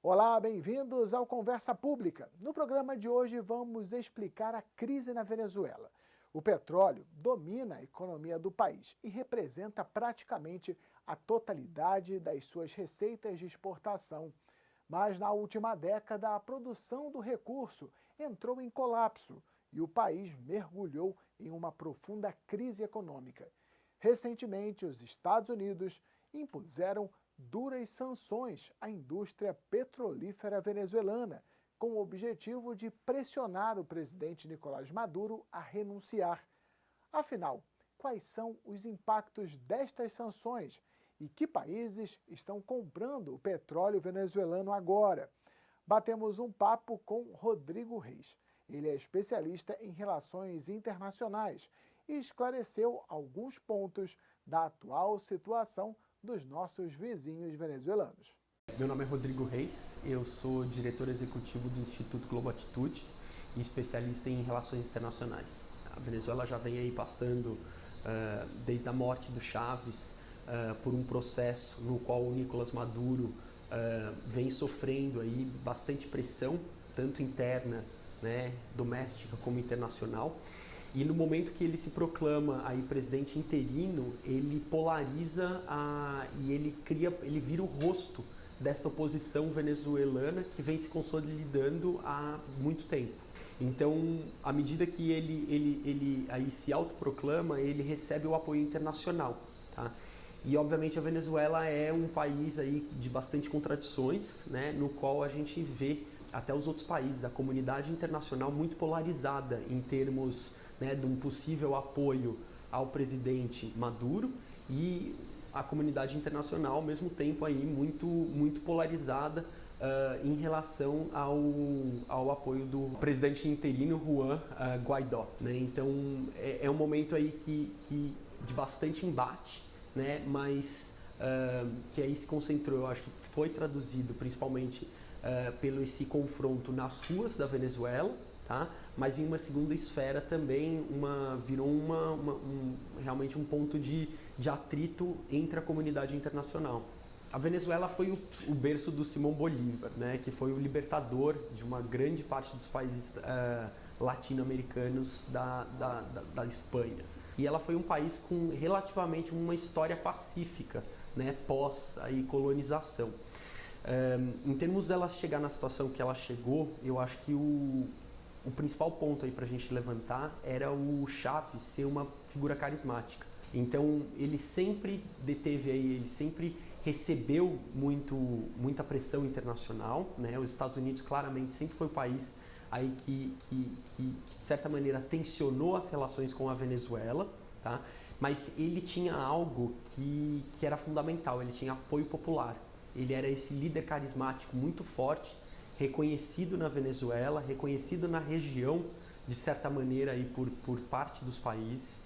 Olá, bem-vindos ao Conversa Pública. No programa de hoje vamos explicar a crise na Venezuela. O petróleo domina a economia do país e representa praticamente a totalidade das suas receitas de exportação. Mas na última década, a produção do recurso entrou em colapso e o país mergulhou em uma profunda crise econômica. Recentemente, os Estados Unidos impuseram duras sanções à indústria petrolífera venezuelana, com o objetivo de pressionar o presidente Nicolás Maduro a renunciar. Afinal, quais são os impactos destas sanções e que países estão comprando o petróleo venezuelano agora? Batemos um papo com Rodrigo Reis. Ele é especialista em relações internacionais e esclareceu alguns pontos da atual situação dos nossos vizinhos venezuelanos. Meu nome é Rodrigo Reis, eu sou diretor executivo do Instituto Globo Atitude e especialista em relações internacionais. A Venezuela já vem aí passando, desde a morte do Chávez, por um processo no qual o Nicolás Maduro vem sofrendo aí bastante pressão, tanto interna, né, doméstica como internacional. E no momento que ele se proclama aí presidente interino, ele polariza e ele vira o rosto dessa oposição venezuelana que vem se consolidando há muito tempo. Então, à medida que ele aí se autoproclama, ele recebe o apoio internacional, tá? E obviamente a Venezuela é um país aí de bastante contradições, né, no qual a gente vê até os outros países, a comunidade internacional muito polarizada em termos, né, de um possível apoio ao presidente Maduro e a comunidade internacional ao mesmo tempo aí muito polarizada em relação ao apoio do presidente interino Juan Guaidó, né? Então é um momento aí que de bastante embate, né, mas que aí se concentrou, eu acho que foi traduzido principalmente pelo esse confronto nas ruas da Venezuela, tá? Mas em uma segunda esfera também virou realmente um ponto de atrito entre a comunidade internacional. A Venezuela foi o berço do Simão Bolívar, né, que foi o libertador de uma grande parte dos países latino-americanos da Espanha. E ela foi um país com relativamente uma história pacífica, né, pós aí colonização. Em termos dela chegar na situação que ela chegou, eu acho que o principal ponto aí para a gente levantar era o Chávez ser uma figura carismática. Então ele sempre ele sempre recebeu muita pressão internacional, né? Os Estados Unidos claramente sempre foi o país aí que de certa maneira tensionou as relações com a Venezuela, tá? Mas ele tinha algo que era fundamental, ele tinha apoio popular. Ele era esse líder carismático muito forte, reconhecido na Venezuela, reconhecido na região, de certa maneira, aí, por parte dos países.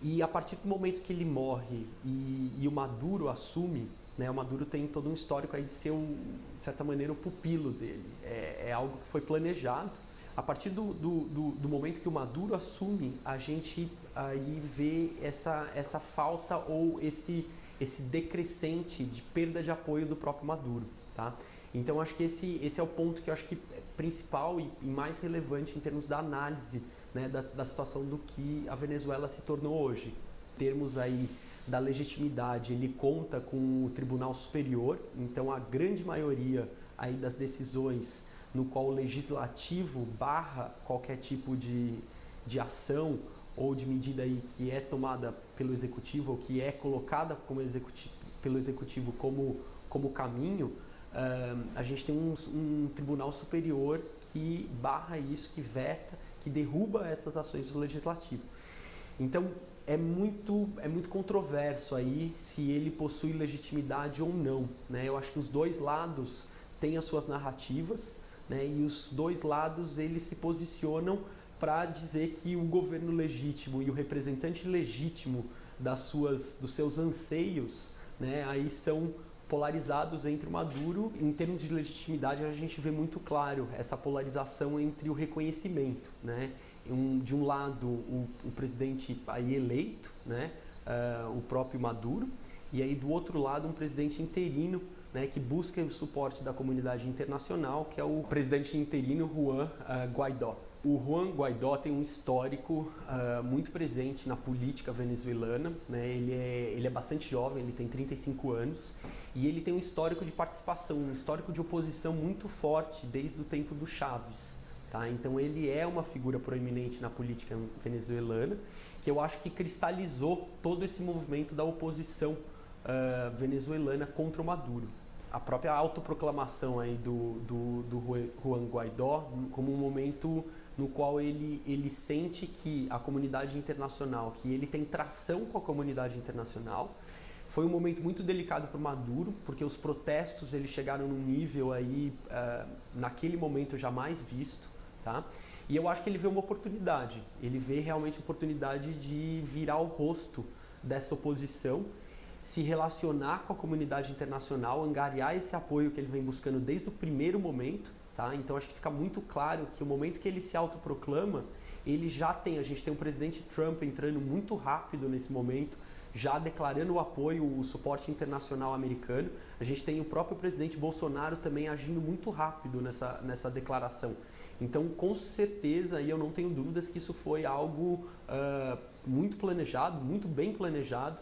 E a partir do momento que ele morre e o Maduro assume, né, o Maduro tem todo um histórico aí de ser, de certa maneira, o pupilo dele. É algo que foi planejado. A partir do momento que o Maduro assume, a gente aí vê essa falta ou esse decrescente de perda de apoio do próprio Maduro, tá? Então acho que esse é o ponto que eu acho que é principal e mais relevante em termos da análise, né, da situação do que a Venezuela se tornou hoje. Em termos aí da legitimidade, ele conta com o Tribunal Superior, então a grande maioria aí das decisões no qual o legislativo barra qualquer tipo de ação ou de medida aí que é tomada pelo executivo ou que é colocada pelo executivo como caminho, a gente tem um tribunal superior que barra isso, que veta, que derruba essas ações do legislativo. Então é muito controverso aí se ele possui legitimidade ou não, né? Eu acho que os dois lados têm as suas narrativas, né? E os dois lados eles se posicionam para dizer que o governo legítimo e o representante legítimo dos seus anseios, né, aí são polarizados entre o Maduro. Em termos de legitimidade, a gente vê muito claro essa polarização entre o reconhecimento, né? De um lado, o presidente aí eleito, né, o próprio Maduro, e aí do outro lado um presidente interino, né, que busca o suporte da comunidade internacional, que é o presidente interino Juan Guaidó. O Juan Guaidó tem um histórico muito presente na política venezuelana, né? Ele é bastante jovem, ele tem 35 anos e ele tem um histórico de participação, um histórico de oposição muito forte desde o tempo do Chávez. Tá? Então ele é uma figura proeminente na política venezuelana, que eu acho que cristalizou todo esse movimento da oposição venezuelana contra o Maduro. A própria autoproclamação aí do Juan Guaidó como um momento no qual ele sente que a comunidade internacional, que ele tem tração com a comunidade internacional. Foi um momento muito delicado para o Maduro, porque os protestos eles chegaram num nível aí, naquele momento jamais visto. Tá? E eu acho que ele vê uma oportunidade, ele vê realmente a oportunidade de virar o rosto dessa oposição, se relacionar com a comunidade internacional, angariar esse apoio que ele vem buscando desde o primeiro momento. Tá? Então acho que fica muito claro que o momento que ele se autoproclama, ele já tem, a gente tem o presidente Trump entrando muito rápido nesse momento, já declarando o apoio, o suporte internacional americano. A gente tem o próprio presidente Bolsonaro também agindo muito rápido nessa declaração. Então, com certeza, e eu não tenho dúvidas que isso foi algo muito planejado, muito bem planejado,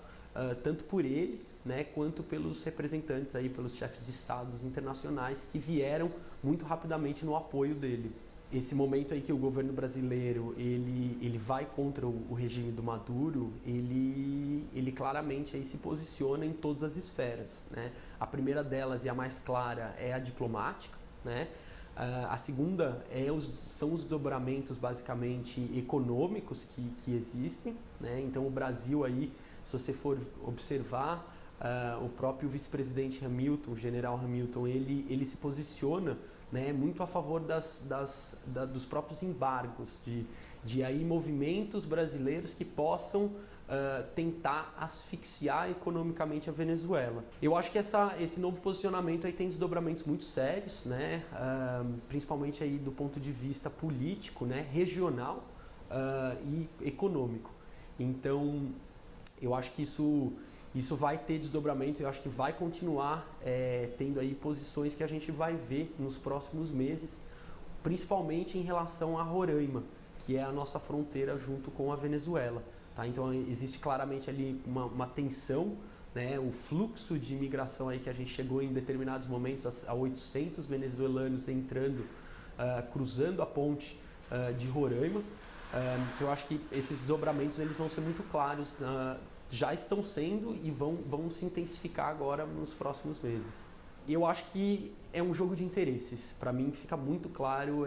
tanto por ele, né, quanto pelos representantes, aí, pelos chefes de estados internacionais que vieram muito rapidamente no apoio dele. Esse momento aí que o governo brasileiro ele vai contra o regime do Maduro, ele claramente aí se posiciona em todas as esferas. Né? A primeira delas e a mais clara é a diplomática, né? A segunda são os desdobramentos basicamente econômicos que existem. Né? Então o Brasil aí, se você for observar, o próprio vice-presidente Hamilton, o general Hamilton, ele se posiciona, né, muito a favor dos próprios embargos, de aí movimentos brasileiros que possam tentar asfixiar economicamente a Venezuela. Eu acho que esse novo posicionamento aí tem desdobramentos muito sérios, né, principalmente aí do ponto de vista político, né, regional e econômico. Então, eu acho que isso vai ter desdobramentos, eu acho que vai continuar tendo aí posições que a gente vai ver nos próximos meses, principalmente em relação a Roraima, que é a nossa fronteira junto com a Venezuela. Tá? Então existe claramente ali uma tensão, né? O fluxo de imigração aí que a gente chegou em determinados momentos a 800 venezuelanos entrando, cruzando a ponte de Roraima. Eu acho que esses desdobramentos eles vão ser muito claros, já estão sendo e vão se intensificar agora nos próximos meses. Eu acho que é um jogo de interesses. Para mim fica muito claro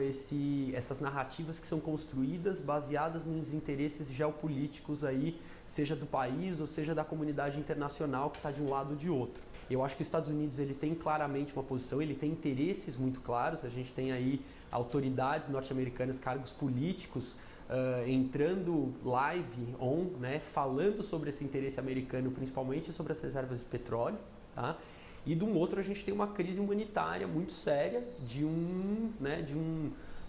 essas narrativas que são construídas baseadas nos interesses geopolíticos aí, seja do país ou seja da comunidade internacional que está de um lado ou de outro. Eu acho que os Estados Unidos ele tem claramente uma posição, ele tem interesses muito claros. A gente tem aí autoridades norte-americanas, cargos políticos, entrando live on, né, falando sobre esse interesse americano, principalmente sobre as reservas de petróleo, tá? E de um outro a gente tem uma crise humanitária muito séria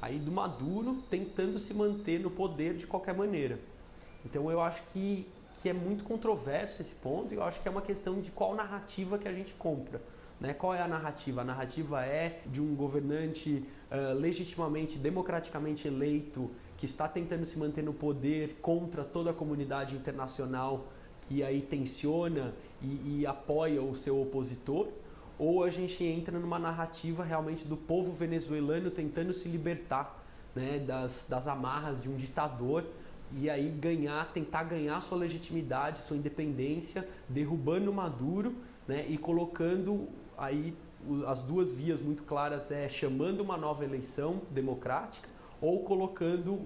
aí do Maduro tentando se manter no poder de qualquer maneira. Então eu acho que é muito controverso esse ponto, e eu acho que é uma questão de qual narrativa que a gente compra. Né? Qual é a narrativa? A narrativa é de um governante legitimamente, democraticamente eleito, que está tentando se manter no poder contra toda a comunidade internacional que aí tensiona e apoia o seu opositor, ou a gente entra numa narrativa realmente do povo venezuelano tentando se libertar, né, das amarras de um ditador e aí tentar ganhar sua legitimidade, sua independência, derrubando Maduro, né, e colocando aí as duas vias muito claras, chamando uma nova eleição democrática ou colocando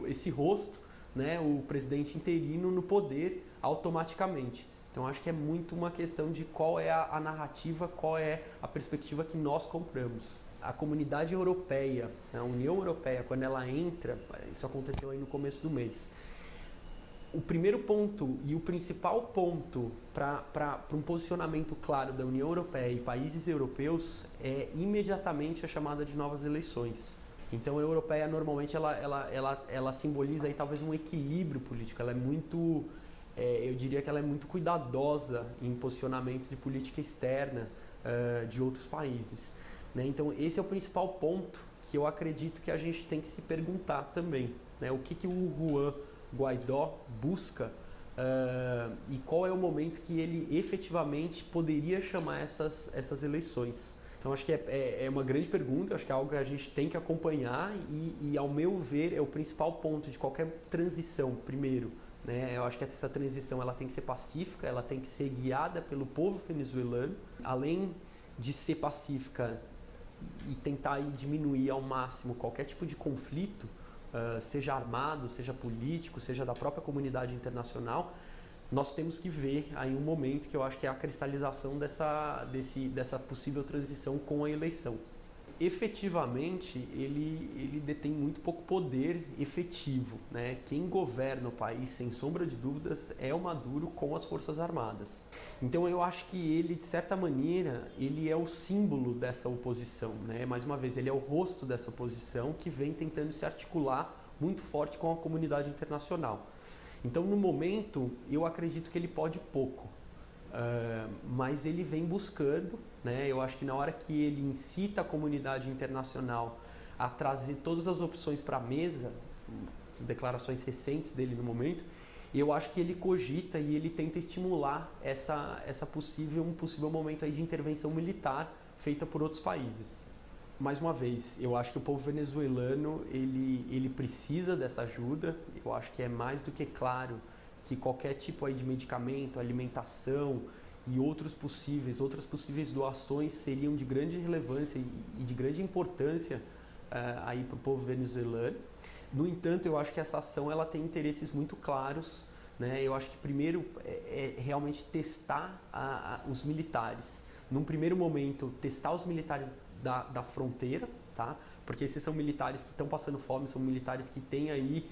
esse rosto, né, o presidente interino no poder automaticamente. Então acho que é muito uma questão de qual é a narrativa, qual é a perspectiva que nós compramos. A comunidade europeia, a União Europeia, quando ela entra, isso aconteceu aí no começo do mês, o primeiro ponto e o principal ponto para um posicionamento claro da União Europeia e países europeus é imediatamente a chamada de novas eleições. Então a europeia normalmente ela simboliza aí talvez um equilíbrio político, ela é muito eu diria que ela é muito cuidadosa em posicionamentos de política externa de outros países, né? Então esse é o principal ponto que eu acredito que a gente tem que se perguntar também, né? O que o Juan Guaidó busca e qual é o momento que ele efetivamente poderia chamar essas eleições. Então acho que é uma grande pergunta, acho que é algo que a gente tem que acompanhar e ao meu ver é o principal ponto de qualquer transição, primeiro, né? Eu acho que essa transição ela tem que ser pacífica, ela tem que ser guiada pelo povo venezuelano, além de ser pacífica e tentar aí diminuir ao máximo qualquer tipo de conflito, seja armado, seja político, seja da própria comunidade internacional, nós temos que ver aí um momento que eu acho que é a cristalização dessa possível transição com a eleição. Efetivamente, ele detém muito pouco poder efetivo, né? Quem governa o país, sem sombra de dúvidas, é o Maduro com as Forças Armadas. Então eu acho que ele, de certa maneira, ele é o símbolo dessa oposição, né? Mais uma vez, ele é o rosto dessa oposição que vem tentando se articular muito forte com a comunidade internacional. Então, no momento, eu acredito que ele pode pouco, mas ele vem buscando, né? Eu acho que na hora que ele incita a comunidade internacional a trazer todas as opções para a mesa, as declarações recentes dele no momento, eu acho que ele cogita e ele tenta estimular um possível momento aí de intervenção militar feita por outros países. Mais uma vez, eu acho que o povo venezuelano ele precisa dessa ajuda. Eu acho que é mais do que claro que qualquer tipo aí de medicamento, alimentação e outras possíveis doações seriam de grande relevância e de grande importância aí para o povo venezuelano. No entanto, eu acho que essa ação ela tem interesses muito claros, né? Eu acho que primeiro é realmente testar os militares. Num primeiro momento, testar os militares da fronteira, tá? Porque esses são militares que estão passando fome, são militares que têm aí,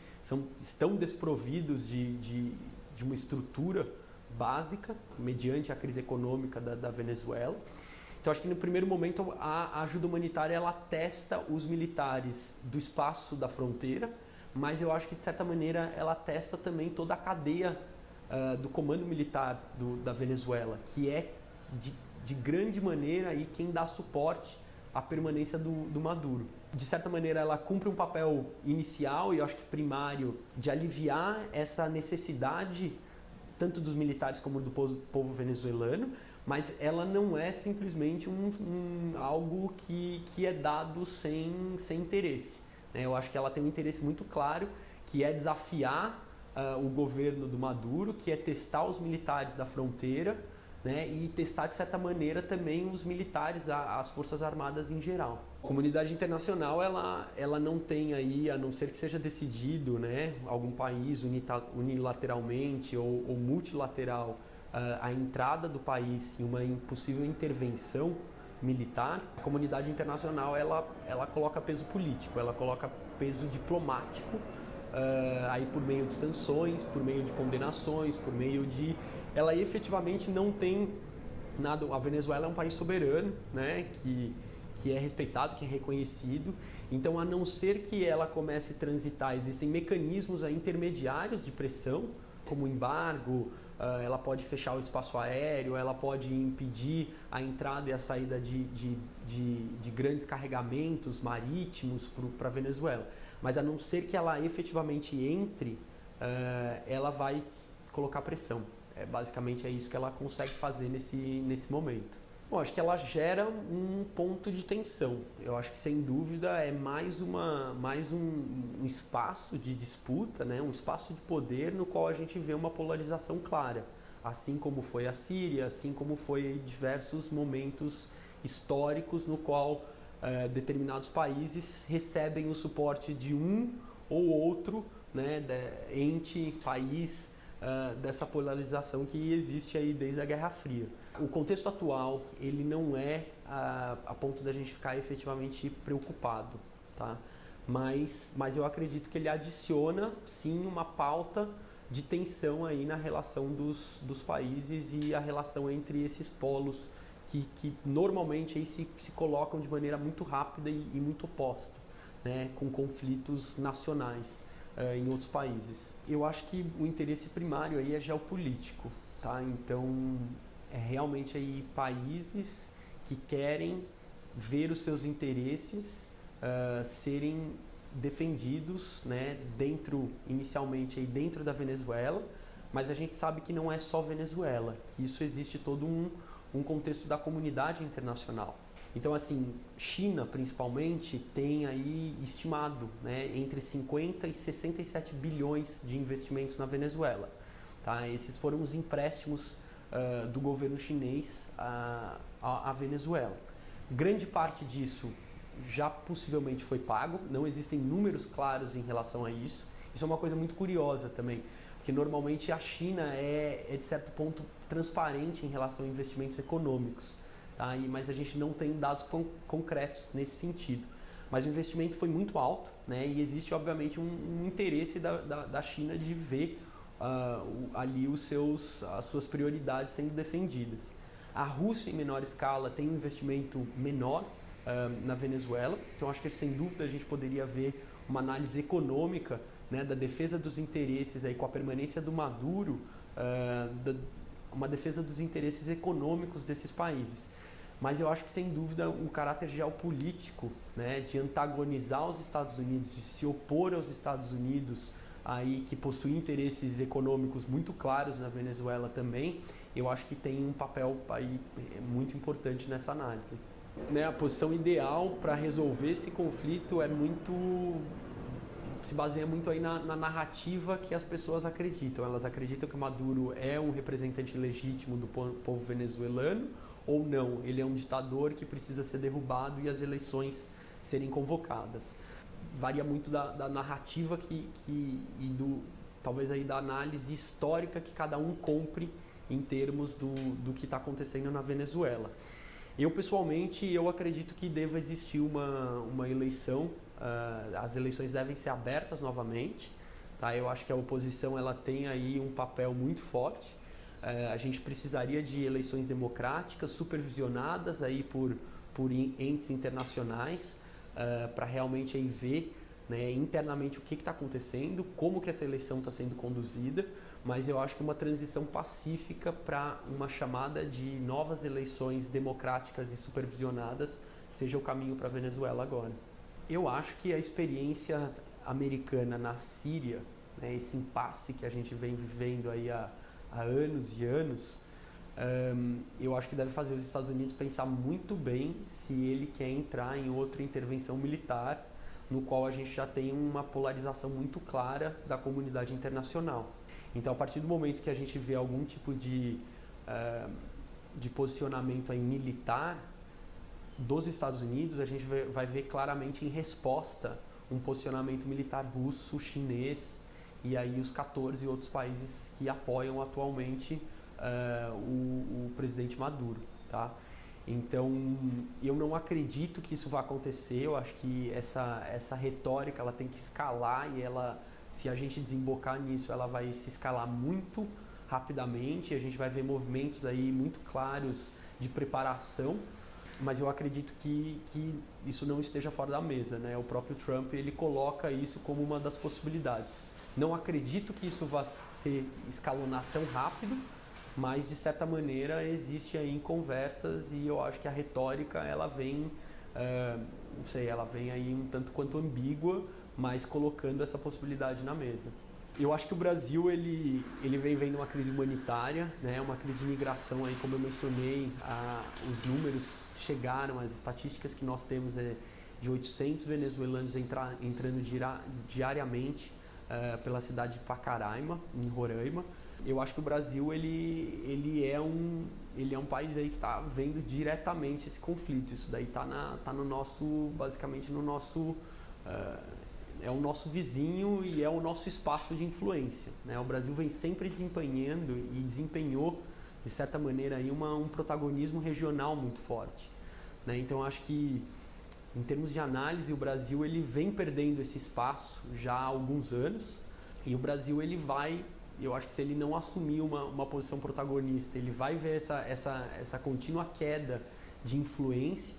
estão desprovidos de uma estrutura básica, mediante a crise econômica da Venezuela. Então, acho que no primeiro momento a ajuda humanitária ela testa os militares do espaço da fronteira, mas eu acho que de certa maneira ela testa também toda a cadeia do comando militar da Venezuela, que é de grande maneira aí quem dá suporte à permanência do Maduro. De certa maneira, ela cumpre um papel inicial e eu acho que primário de aliviar essa necessidade tanto dos militares como do povo venezuelano, mas ela não é simplesmente algo que é dado sem interesse, né? Eu acho que ela tem um interesse muito claro, que é desafiar o governo do Maduro, que é testar os militares da fronteira, né, e testar de certa maneira também os militares, as forças armadas em geral. A comunidade internacional ela não tem aí, a não ser que seja decidido, né, algum país unilateralmente ou multilateral a entrada do país em uma possível intervenção militar, a comunidade internacional ela coloca peso político, ela coloca peso diplomático, aí por meio de sanções, por meio de condenações, por meio de... Ela efetivamente não tem nada... A Venezuela é um país soberano, né, que é respeitado, que é reconhecido. Então, a não ser que ela comece a transitar, existem mecanismos intermediários de pressão, como embargo, ela pode fechar o espaço aéreo, ela pode impedir a entrada e a saída de grandes carregamentos marítimos para a Venezuela. Mas a não ser que ela efetivamente entre, ela vai colocar pressão. Basicamente é isso que ela consegue fazer nesse momento. Bom, acho que ela gera um ponto de tensão. Eu acho que, sem dúvida, é mais um espaço de disputa, né? Um espaço de poder no qual a gente vê uma polarização clara. Assim como foi a Síria, assim como foi diversos momentos históricos no qual determinados países recebem o suporte de um ou outro, né, ente, país, dessa polarização que existe aí desde a Guerra Fria. O contexto atual, ele não é a ponto da gente ficar efetivamente preocupado, tá? Mas eu acredito que ele adiciona, sim, uma pauta de tensão aí na relação dos países e a relação entre esses polos que normalmente aí se colocam de maneira muito rápida e muito oposta, né, com conflitos nacionais. em outros países. Eu acho que o interesse primário aí é geopolítico, tá? Então, é realmente aí países que querem ver os seus interesses serem defendidos, né, inicialmente aí dentro da Venezuela, mas a gente sabe que não é só Venezuela, que isso existe todo um contexto da comunidade internacional. Então, assim, China, principalmente, tem aí estimado, né, entre 50 e 67 bilhões de investimentos na Venezuela. Tá? Esses foram os empréstimos do governo chinês à Venezuela. Grande parte disso já possivelmente foi pago, não existem números claros em relação a isso. Isso é uma coisa muito curiosa também, porque normalmente a China é de certo ponto transparente em relação a investimentos econômicos. Tá? Mas a gente não tem dados concretos nesse sentido. Mas o investimento foi muito alto, né? E existe, obviamente, um interesse da China de ver ali as suas prioridades sendo defendidas. A Rússia, em menor escala, tem um investimento menor na Venezuela. Então, acho que, sem dúvida, a gente poderia ver uma análise econômica, né, da defesa dos interesses aí, com a permanência do Maduro, uma defesa dos interesses econômicos desses países. Mas eu acho que, sem dúvida, um caráter geopolítico, né, de antagonizar os Estados Unidos, de se opor aos Estados Unidos, aí, que possui interesses econômicos muito claros na Venezuela também, eu acho que tem um papel aí muito importante nessa análise. Né, a posição ideal para resolver esse conflito se baseia muito aí na narrativa que as pessoas acreditam. Elas acreditam que Maduro é um representante legítimo do povo venezuelano, ou não, ele é um ditador que precisa ser derrubado e as eleições serem convocadas. Varia muito da narrativa talvez aí da análise histórica que cada um compre em termos do que está acontecendo na Venezuela. Eu, pessoalmente, acredito que deva existir uma eleição, as eleições devem ser abertas novamente, tá? Eu acho que a oposição ela tem aí um papel muito forte. A gente precisaria de eleições democráticas, supervisionadas aí por entes internacionais, para realmente aí ver, né, internamente o que está acontecendo, como que essa eleição está sendo conduzida, mas eu acho que uma transição pacífica para uma chamada de novas eleições democráticas e supervisionadas seja o caminho para a Venezuela agora. Eu acho que a experiência americana na Síria, né, esse impasse que a gente vem vivendo aí há anos e anos, eu acho que deve fazer os Estados Unidos pensar muito bem se ele quer entrar em outra intervenção militar, no qual a gente já tem uma polarização muito clara da comunidade internacional. Então, a partir do momento que a gente vê algum tipo de posicionamento aí militar dos Estados Unidos, a gente vai ver claramente em resposta um posicionamento militar russo, chinês, e aí os 14 outros países que apoiam atualmente o presidente Maduro, tá? Então, eu não acredito que isso vai acontecer. Eu acho que essa retórica ela tem que escalar e se a gente desembocar nisso, ela vai se escalar muito rapidamente. A gente vai ver movimentos aí muito claros de preparação, mas eu acredito que isso não esteja fora da mesa, né? O próprio Trump ele coloca isso como uma das possibilidades. Não acredito que isso vá se escalonar tão rápido, mas de certa maneira existe aí conversas e eu acho que a retórica ela vem, ela vem aí um tanto quanto ambígua, mas colocando essa possibilidade na mesa. Eu acho que o Brasil ele vem vendo uma crise humanitária, né, uma crise de migração aí, como eu mencionei, os números chegaram, as estatísticas que nós temos de 800 venezuelanos entrando diariamente pela cidade de Pacaraima, em Roraima. Eu acho que o Brasil ele é um país aí que está vendo diretamente esse conflito. Isso daí tá no nosso, basicamente no nosso, é o nosso vizinho e é o nosso espaço de influência, né? O Brasil vem sempre desempenhando e desempenhou, de certa maneira, aí um protagonismo regional muito forte, né? Então, eu acho que, em termos de análise, o Brasil ele vem perdendo esse espaço já há alguns anos e o Brasil eu acho que se ele não assumir uma posição protagonista, ele vai ver essa contínua queda de influência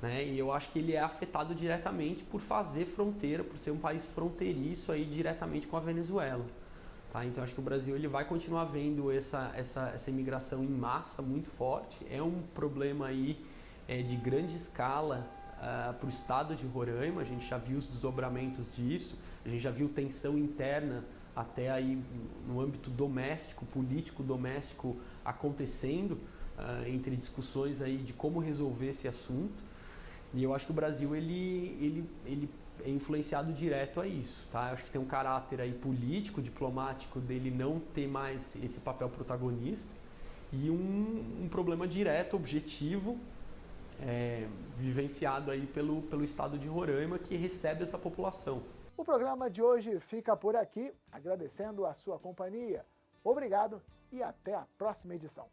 né? E eu acho que ele é afetado diretamente por fazer fronteira, por ser um país fronteiriço aí diretamente com a Venezuela. Tá? Então acho que o Brasil ele vai continuar vendo essa imigração em massa muito forte. É um problema aí de grande escala para o estado de Roraima. A gente já viu os desdobramentos disso, a gente já viu tensão interna até aí no âmbito doméstico, político doméstico acontecendo entre discussões aí de como resolver esse assunto. E eu acho que o Brasil ele é influenciado direto a isso, tá? Eu acho que tem um caráter aí político, diplomático dele não ter mais esse papel protagonista e um problema direto, objetivo, vivenciado aí pelo estado de Roraima, que recebe essa população. O programa de hoje fica por aqui, agradecendo a sua companhia. Obrigado e até a próxima edição.